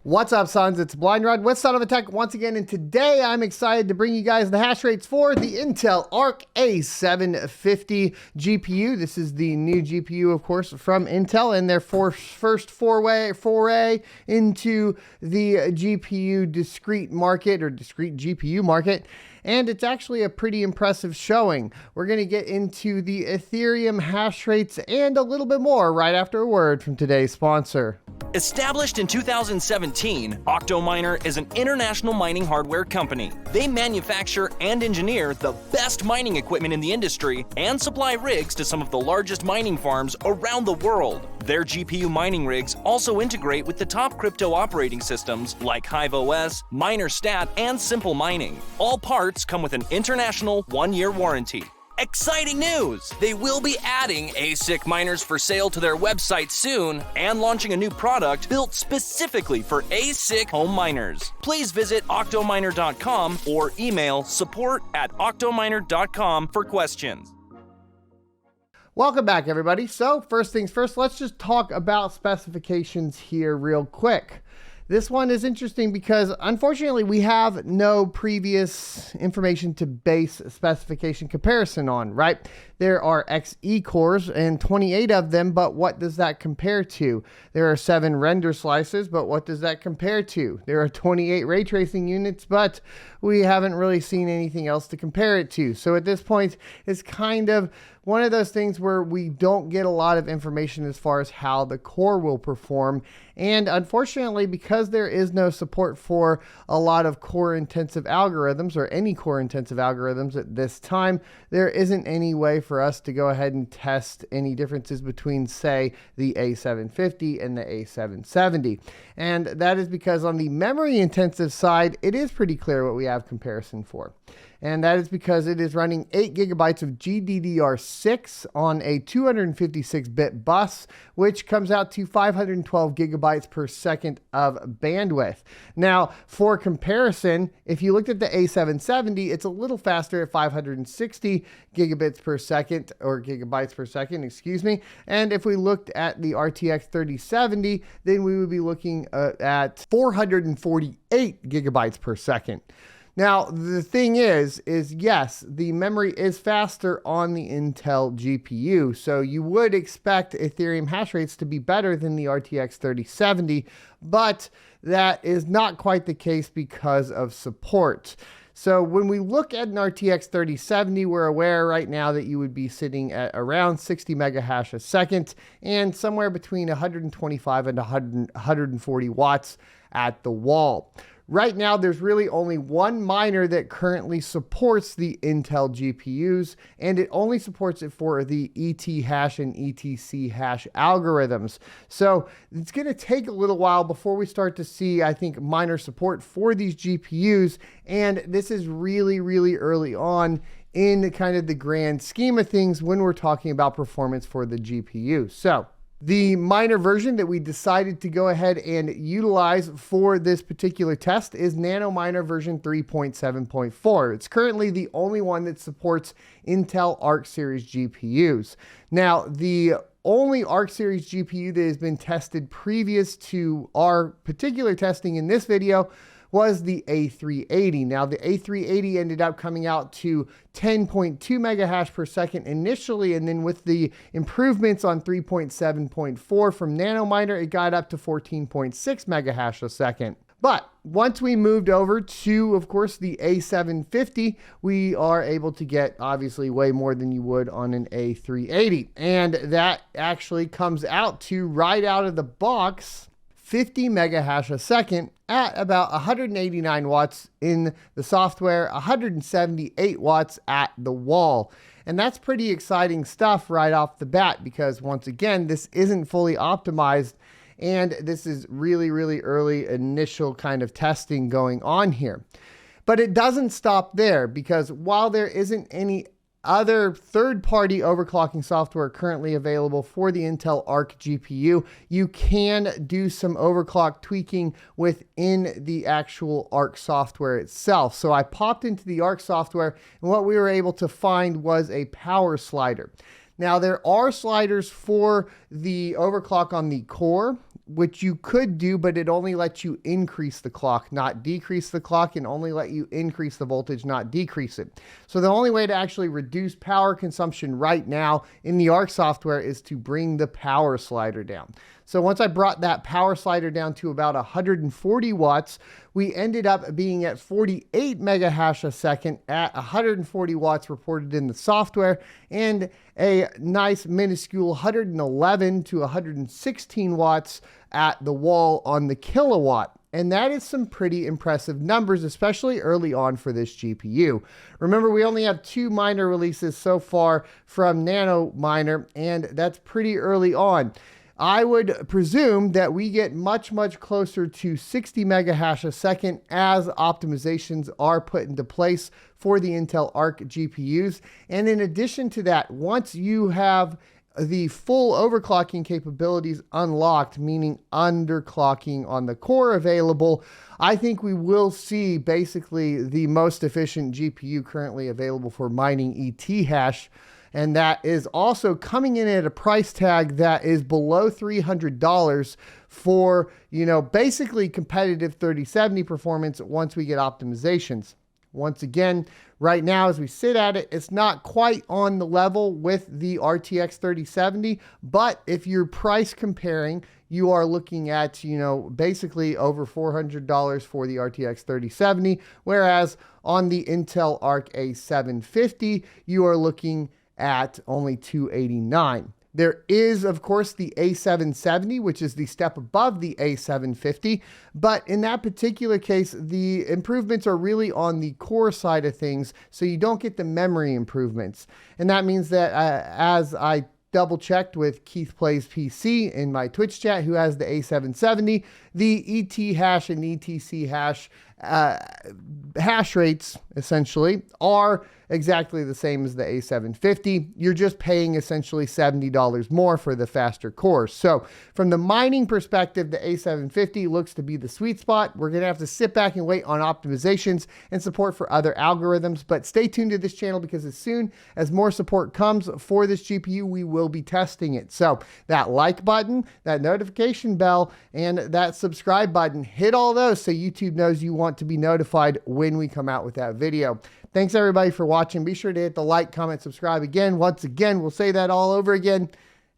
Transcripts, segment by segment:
What's up, sons? It's Blind Rod with Son of a Tech once again, and today I'm excited to bring you guys the hash rates for the Intel Arc A750 GPU. This is the new GPU, of course, from Intel and their first foray into the GPU discrete market, or discrete GPU market. And it's actually a pretty impressive showing. We're going to get into the Ethereum hash rates and a little bit more right after a word from today's sponsor. Established in 2017, Octominer is an international mining hardware company. They manufacture and engineer the best mining equipment in the industry and supply rigs to some of the largest mining farms around the world. Their GPU mining rigs also integrate with the top crypto operating systems like HiveOS, MinerStat, and Simple Mining. All parts come with an international 1-year warranty. Exciting news! They will be adding ASIC miners for sale to their website soon and launching a new product built specifically for ASIC home miners. Please visit octominer.com or email support@octominer.com for questions. Welcome back, everybody. So first things first, let's just talk about specifications here real quick. This one is interesting because unfortunately we have no previous information to base specification comparison on, right? There are XE cores and 28 of them, but what does that compare to? There are 7 render slices, but what does that compare to? There are 28 ray tracing units, but we haven't really seen anything else to compare it to. So at this point, it's kind of one of those things where we don't get a lot of information as far as how the core will perform. And unfortunately, because there is no support for a lot of core intensive algorithms or any core intensive algorithms at this time, there isn't any way for us to go ahead and test any differences between, say, the A750 and the A770. And that is because on the memory intensive side, it is pretty clear what we have comparison for. And that is because it is running 8 gigabytes of GDDR6 on a 256-bit bus, which comes out to 512 gigabytes per second of bandwidth. Now, for comparison, if you looked at the A770, it's a little faster at 560 gigabits per second, or gigabytes per second, excuse me. And if we looked at the RTX 3070, then we would be looking at 448 gigabytes per second. Now, the thing is yes, the memory is faster on the Intel GPU, so you would expect Ethereum hash rates to be better than the RTX 3070, but that is not quite the case because of support. So when we look at an RTX 3070, we're aware right now that you would be sitting at around 60 mega hash a second and somewhere between 125 and 140 watts at the wall. Right now, there's really only one miner that currently supports the Intel GPUs, and it only supports it for the ET hash and ETC hash algorithms. So it's going to take a little while before we start to see, I think, miner support for these GPUs, and this is really, really early on in kind of the grand scheme of things when we're talking about performance for the GPU. So the miner version that we decided to go ahead and utilize for this particular test is NanoMiner version 3.7.4. It's currently the only one that supports Intel Arc series GPUs. Now, the only Arc series GPU that has been tested previous to our particular testing in this video was the A380. Now, the A380 ended up coming out to 10.2 mega hash per second initially, and then with the improvements on 3.7.4 from NanoMiner, it got up to 14.6 mega hash a second. But once we moved over to, of course, the A750, we are able to get obviously way more than you would on an A380. And that actually comes out to, right out of the box, 50 mega hash a second at about 189 watts in the software, 178 watts at the wall. And that's pretty exciting stuff right off the bat because, once again, this isn't fully optimized and this is really, really early initial kind of testing going on here. But it doesn't stop there because while there isn't any other third-party overclocking software currently available for the Intel Arc GPU, you can do some overclock tweaking within the actual Arc software itself. So I popped into the Arc software, and what we were able to find was a power slider. Now, there are sliders for the overclock on the core, which you could do, but it only lets you increase the clock, not decrease the clock, and only let you increase the voltage, not decrease it. So the only way to actually reduce power consumption right now in the Arc software is to bring the power slider down. So once I brought that power slider down to about 140 watts, we ended up being at 48 mega hash a second at 140 watts reported in the software, and a nice minuscule 111 to 116 watts at the wall on the kilowatt. And that is some pretty impressive numbers, especially early on for this GPU. Remember, we only have 2 miner releases so far from Nano Miner, and that's pretty early on. I would presume that we get much, much closer to 60 mega hash a second as optimizations are put into place for the Intel Arc GPUs. And in addition to that, once you have the full overclocking capabilities unlocked, meaning underclocking on the core available, I think we will see basically the most efficient GPU currently available for mining ETH hash. And that is also coming in at a price tag that is below $300 for, basically competitive 3070 performance once we get optimizations. Once again, right now as we sit at it, it's not quite on the level with the RTX 3070, but if you're price comparing, you are looking at, basically over $400 for the RTX 3070, whereas on the Intel Arc A750, you are looking at only $289. There is, of course, the A770, which is the step above the A750. But in that particular case, the improvements are really on the core side of things, so you don't get the memory improvements. And that means that as I double checked with Keith Plays PC in my Twitch chat, who has the A770, the ET hash and ETC hash hash rates essentially are exactly the same as the A750. You're just paying essentially $70 more for the faster cores. So from the mining perspective, the A750 looks to be the sweet spot. We're going to have to sit back and wait on optimizations and support for other algorithms, but stay tuned to this channel because as soon as more support comes for this GPU, we will be testing it. So that like button, that notification bell, and that subscribe button, hit all those so YouTube knows you want to be notified when we come out with that video. Thanks everybody for watching. Be sure to hit the like, comment, subscribe again. Once again, we'll say that all over again,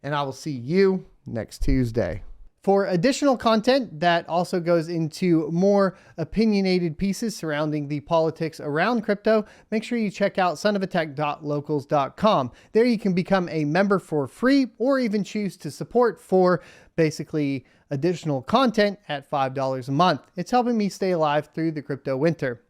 and I will see you next Tuesday. For additional content that also goes into more opinionated pieces surrounding the politics around crypto, make sure you check out sonofatech.locals.com. There you can become a member for free or even choose to support for basically additional content at $5 a month. It's helping me stay alive through the crypto winter.